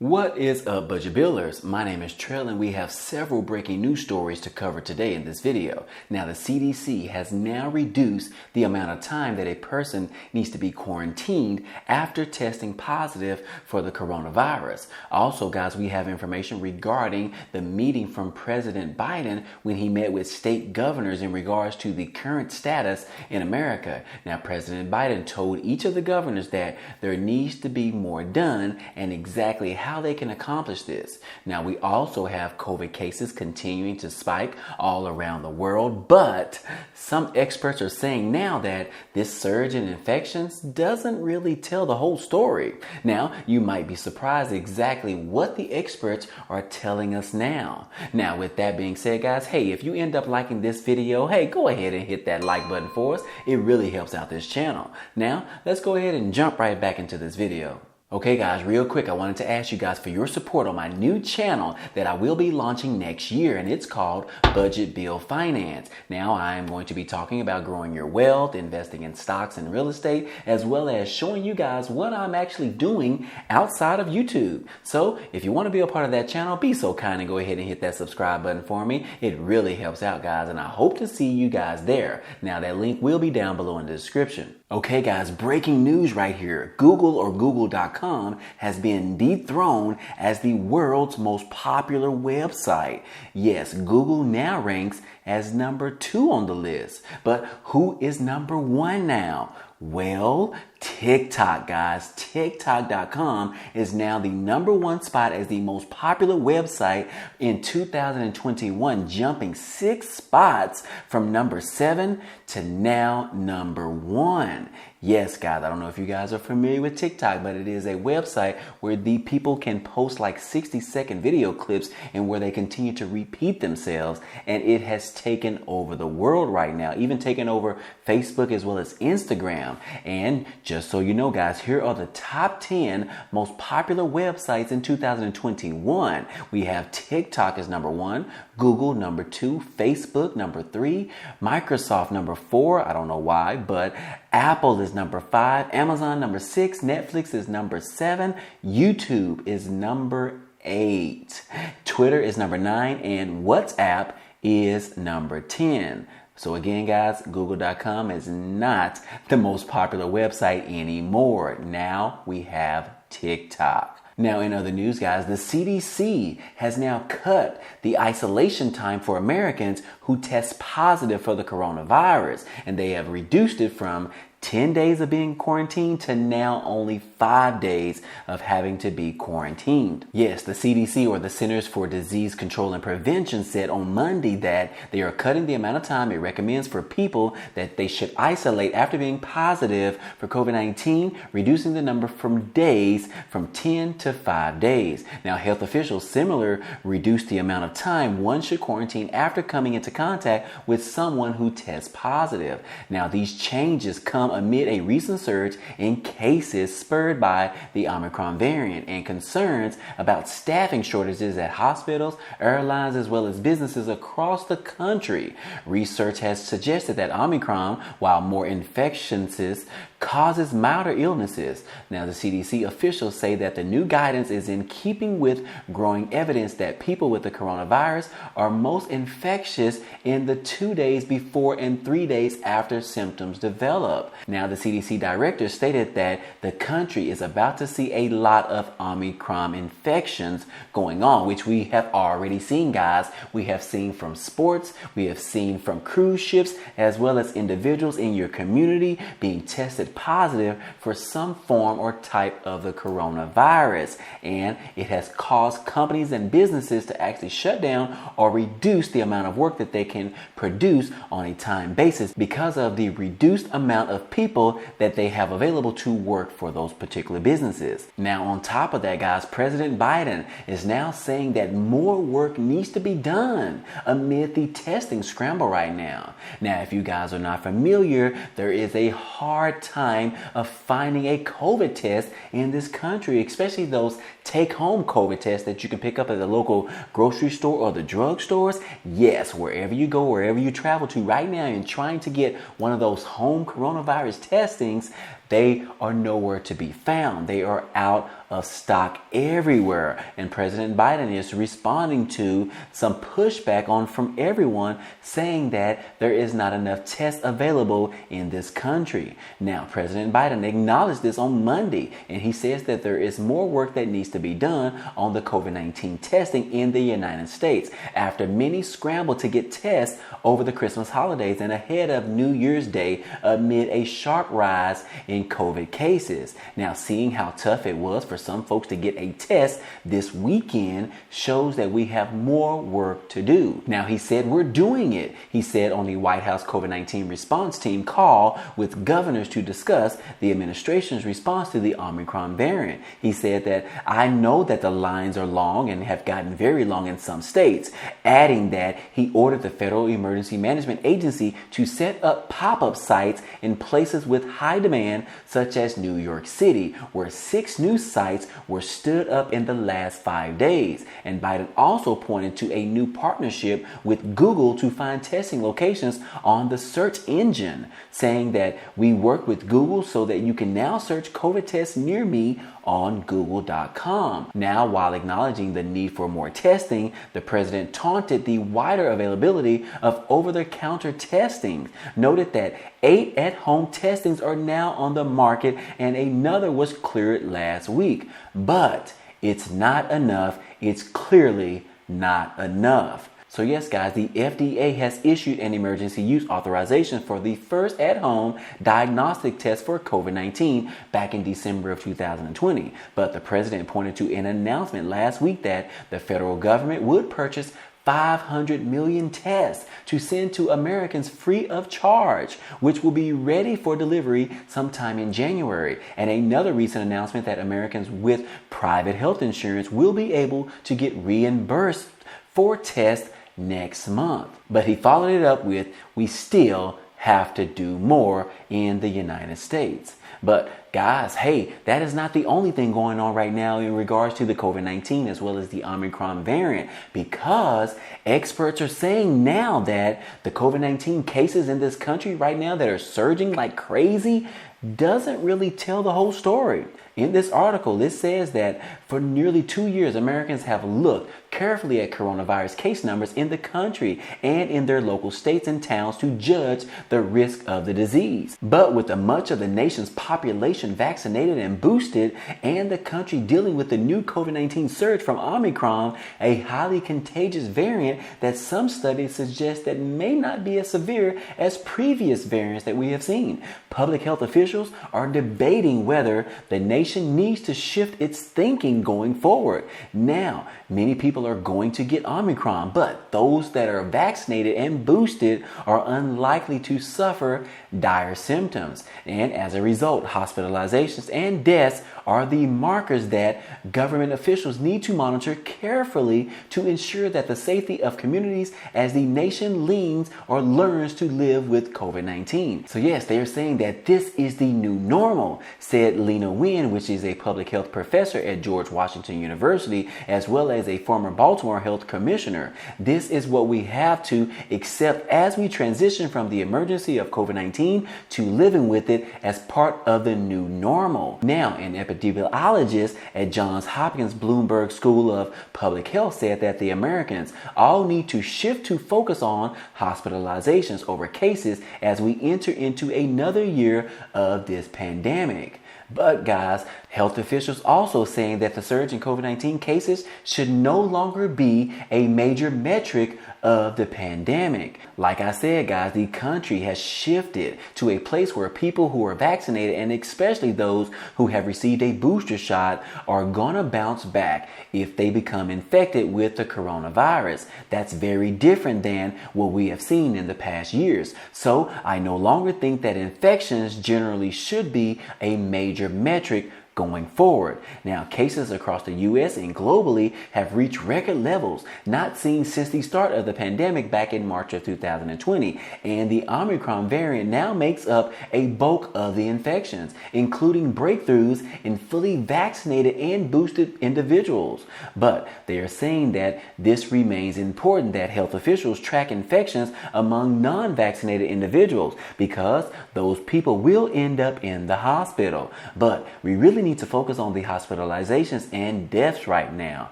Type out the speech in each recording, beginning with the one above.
What is up, Budget Billers? My name is Trell and we have several breaking news stories to cover today in this video. Now, the CDC has now reduced the amount of time that a person needs to be quarantined after testing positive for the coronavirus. Also, guys, we have information regarding the meeting from President Biden when he met with state governors in regards to the current status in America. Now, President Biden told each of the governors that there needs to be more done and exactly how they can accomplish this. Now, we also have COVID cases continuing to spike all around the world, but some experts are saying now that this surge in infections doesn't really tell the whole story. Now, you might be surprised exactly what the experts are telling us now. Now, with that being said, guys, hey, if you end up liking this video, hey, go ahead and hit that like button for us. It really helps out this channel. Now, let's go ahead and jump right back into this video. Okay guys, real quick, I wanted to ask you guys for your support on my new channel that I will be launching next year, and it's called Budget Bill Finance. Now, I am going to be talking about growing your wealth, investing in stocks and real estate, as well as showing you guys what I'm actually doing outside of YouTube. So if you want to be a part of that channel, be so kind and go ahead and hit that subscribe button for me. It really helps out, guys, and I hope to see you guys there. Now, that link will be down below in the description. Okay guys, breaking news right here. Google or Google.com has been dethroned as the world's most popular website. Yes, Google now ranks as number 2 on the list. But who is number 1 now? Well, TikTok, guys. TikTok.com is now the number 1 spot as the most popular website in 2021, jumping 6 spots from number 7 to now number 1. Yes, guys, I don't know if you guys are familiar with TikTok, but it is a website where the people can post like 60-second video clips and where they continue to repeat themselves. And it has taken over the world right now, even taken over Facebook as well as Instagram. And just so you know, guys, here are the top 10 most popular websites in 2021. We have TikTok as number 1, Google number 2, Facebook number 3, Microsoft number 4, I don't know why, but Apple is number 5, Amazon number 6, Netflix is number 7, YouTube is number 8, Twitter is number 9, and WhatsApp is number 10. So again, guys, Google.com is not the most popular website anymore. Now we have TikTok. Now, in other news, guys, the CDC has now cut the isolation time for Americans who test positive for the coronavirus, and they have reduced it from 10 days of being quarantined to now only 5 days of having to be quarantined. Yes, the CDC, or the Centers for Disease Control and Prevention, said on Monday that they are cutting the amount of time it recommends for people that they should isolate after being positive for COVID-19, reducing the number from days from 10 to 5 days. Now, health officials similarly reduced the amount of time one should quarantine after coming into contact with someone who tests positive. Now, these changes come amid a recent surge in cases spurred by the Omicron variant and concerns about staffing shortages at hospitals, airlines, as well as businesses across the country. Research has suggested that Omicron, while more infectious, causes milder illnesses. Now, the CDC officials say that the new guidance is in keeping with growing evidence that people with the coronavirus are most infectious in the 2 days before and 3 days after symptoms develop. Now, the CDC director stated that the country is about to see a lot of Omicron infections going on, which we have already seen, guys. We have seen from sports, we have seen from cruise ships, as well as individuals in your community being tested positive for some form or type of the coronavirus. And it has caused companies and businesses to actually shut down or reduce the amount of work that they can produce on a time basis because of the reduced amount of people that they have available to work for those particular businesses. Now, on top of that, guys, President Biden is now saying that more work needs to be done amid the testing scramble right now. Now, if you guys are not familiar, there is a hard time of finding a COVID test in this country, especially those take-home COVID tests that you can pick up at the local grocery store or the drug stores. Yes, wherever you go, wherever you travel to right now, and trying to get one of those home coronavirus testings, They are nowhere to be found. They are out of stock everywhere. And President Biden is responding to some pushback from everyone, saying that there is not enough tests available in this country. Now, President Biden acknowledged this on Monday, and he says that there is more work that needs to be done on the COVID-19 testing in the United States after many scrambled to get tests over the Christmas holidays and ahead of New Year's Day amid a sharp rise in COVID cases. Now, seeing how tough it was for some folks to get a test this weekend shows that we have more work to do. Now, he said we're doing it. He said on the White House COVID-19 response team call with governors to discuss the administration's response to the Omicron variant. He said that I know that the lines are long and have gotten very long in some states, adding that he ordered the Federal Emergency Management Agency to set up pop-up sites in places with high demand, such as New York City, where 6 new sites were stood up in the last 5 days. And Biden also pointed to a new partnership with Google to find testing locations on the search engine, saying that we work with Google so that you can now search COVID tests near me on google.com. Now, while acknowledging the need for more testing, the president taunted the wider availability of over-the-counter testing, noted that 8 at-home testings are now on the market and another was cleared last week. But it's not enough. It's clearly not enough. So yes, guys, the FDA has issued an emergency use authorization for the first at-home diagnostic test for COVID-19 back in December of 2020. But the president pointed to an announcement last week that the federal government would purchase 500 million tests to send to Americans free of charge, which will be ready for delivery sometime in January. And another recent announcement that Americans with private health insurance will be able to get reimbursed for tests next month. But he followed it up with, we still have to do more in the United States. But guys, hey, that is not the only thing going on right now in regards to the COVID-19 as well as the Omicron variant, because experts are saying now that the COVID-19 cases in this country right now that are surging like crazy doesn't really tell the whole story. In this article, it says that for nearly 2 years, Americans have looked carefully at coronavirus case numbers in the country and in their local states and towns to judge the risk of the disease. But with much of the nation's population vaccinated and boosted, and the country dealing with the new COVID-19 surge from Omicron, a highly contagious variant that some studies suggest that may not be as severe as previous variants that we have seen, public health officials are debating whether the nation needs to shift its thinking going forward. Now, many people are going to get Omicron, but those that are vaccinated and boosted are unlikely to suffer dire symptoms. And as a result, hospitalizations and deaths are the markers that government officials need to monitor carefully to ensure that the safety of communities as the nation leans or learns to live with COVID-19. So yes, they are saying that this is the new normal, said Lena Wynn, which is a public health professor at George Washington University, as well as a former Baltimore health commissioner. This is what we have to accept as we transition from the emergency of COVID-19 to living with it as part of the new normal. Now, an epidemiologist at Johns Hopkins Bloomberg School of Public Health said that the Americans all need to shift to focus on hospitalizations over cases as we enter into another year of this pandemic. But guys, health officials also saying that the surge in COVID-19 cases should no longer be a major metric of the pandemic. Like I said, guys, the country has shifted to a place where people who are vaccinated, and especially those who have received a booster shot, are gonna bounce back if they become infected with the coronavirus. That's very different than what we have seen in the past years. So I no longer think that infections generally should be a major metric going forward. Now, cases across the U.S. and globally have reached record levels not seen since the start of the pandemic back in March of 2020. And the Omicron variant now makes up a bulk of the infections, including breakthroughs in fully vaccinated and boosted individuals. But they are saying that this remains important that health officials track infections among non-vaccinated individuals because those people will end up in the hospital. But we really need to focus on the hospitalizations and deaths right now.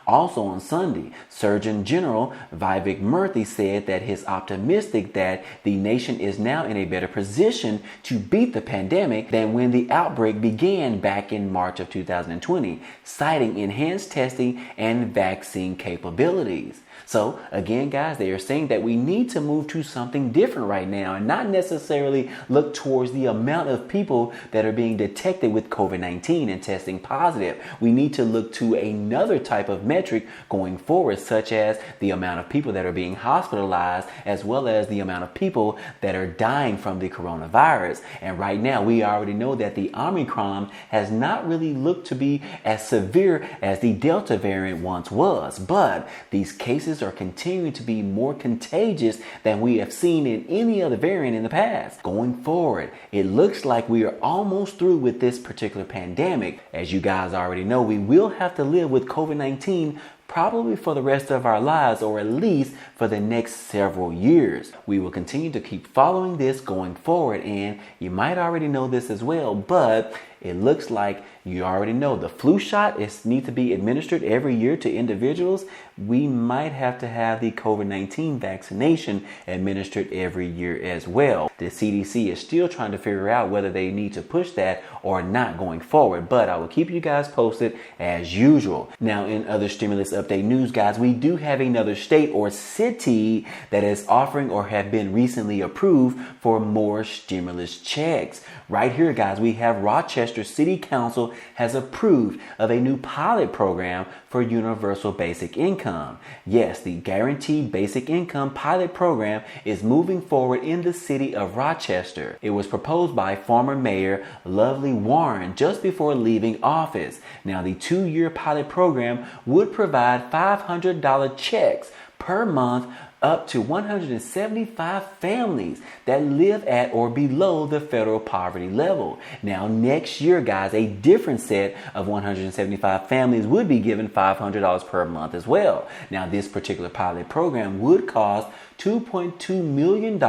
Also on Sunday, Surgeon General Vivek Murthy said that he's optimistic that the nation is now in a better position to beat the pandemic than when the outbreak began back in March of 2020, citing enhanced testing and vaccine capabilities. So again, guys, they are saying that we need to move to something different right now and not necessarily look towards the amount of people that are being detected with COVID-19 and testing positive. We need to look to another type of metric going forward, such as the amount of people that are being hospitalized, as well as the amount of people that are dying from the coronavirus. And right now, we already know that the Omicron has not really looked to be as severe as the Delta variant once was, but these cases are continuing to be more contagious than we have seen in any other variant in the past. Going forward, it looks like we are almost through with this particular pandemic. As you guys already know, we will have to live with COVID-19 probably for the rest of our lives, or at least for the next several years. We will continue to keep following this going forward, and you might already know this as well, but it looks like you already know the flu shot needs to be administered every year to individuals. We might have to have the COVID-19 vaccination administered every year as well. The CDC is still trying to figure out whether they need to push that or not going forward, but I will keep you guys posted as usual. Now, in other stimulus update news, guys, we do have another state or city that is offering or have been recently approved for more stimulus checks. Right here, guys, we have Rochester City Council has approved of a new pilot program for universal basic income. Yes, the Guaranteed Basic Income pilot program is moving forward in the city of Rochester. It was proposed by former Mayor Lovely Warren just before leaving office. Now, the 2-year pilot program would provide $500 checks per month up to 175 families that live at or below the federal poverty level. Now, next year, guys, a different set of 175 families would be given $500 per month as well. Now, this particular pilot program would cost $2.2 million,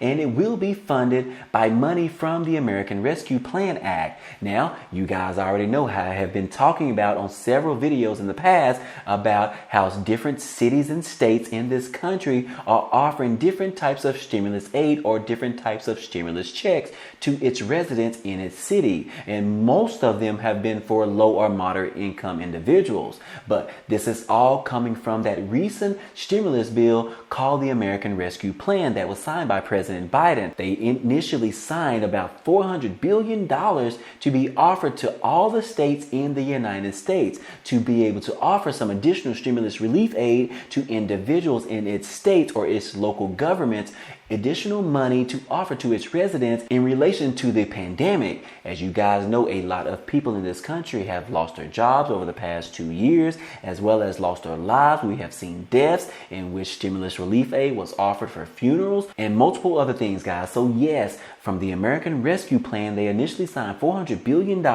and it will be funded by money from the American Rescue Plan Act. Now, you guys already know how I have been talking about on several videos in the past about how different cities and states in this country are offering different types of stimulus aid or different types of stimulus checks to its residents in its city. And most of them have been for low or moderate income individuals. But this is all coming from that recent stimulus bill called the American Rescue Plan that was signed by President Biden. They initially signed about $400 billion to be offered to all the states in the United States to be able to offer some additional stimulus relief aid to individuals in its states or its local governments, additional money to offer to its residents in relation to the pandemic. As you guys know, a lot of people in this country have lost their jobs over the past 2 years, as well as lost their lives. We have seen deaths in which stimulus relief aid was offered for funerals and multiple other things, guys. So yes, from the American Rescue Plan, they initially signed $400 billion,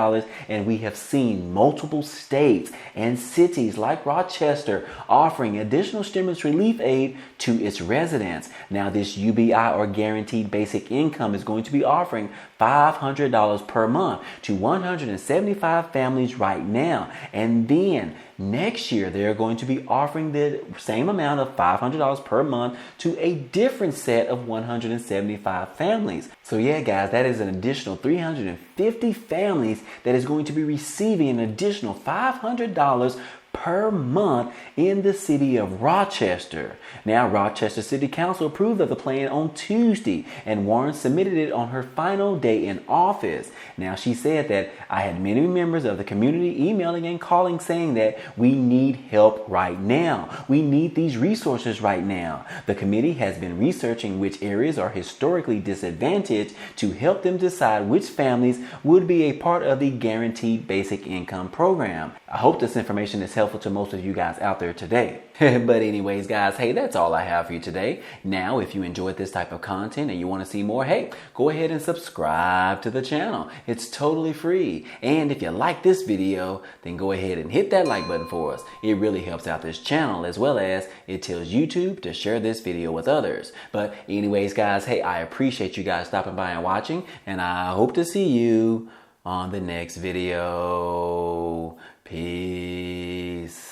and we have seen multiple states and cities like Rochester offering additional stimulus relief aid to its residents. Now, this UBI or Guaranteed Basic Income is going to be offering $500 per month to 175 families right now. And then next year, they're going to be offering the same amount of $500 per month to a different set of 175 families. So yeah, guys, that is an additional 350 families that is going to be receiving an additional $500 per month in the city of Rochester. Now, Rochester City Council approved of the plan on Tuesday, and Warren submitted it on her final day in office. Now, she said that I had many members of the community emailing and calling saying that we need help right now. We need these resources right now. The committee has been researching which areas are historically disadvantaged to help them decide which families would be a part of the Guaranteed Basic Income Program. I hope this information is helpful to most of you guys out there today. But anyways, guys, hey, that's all I have for you today. Now, if you enjoyed this type of content and you want to see more, hey, go ahead and subscribe to the channel. It's totally free. And if you like this video, then go ahead and hit that like button for us. It really helps out this channel, as well as it tells YouTube to share this video with others. But anyways, guys, hey, I appreciate you guys stopping by and watching, and I hope to see you on the next video. Peace.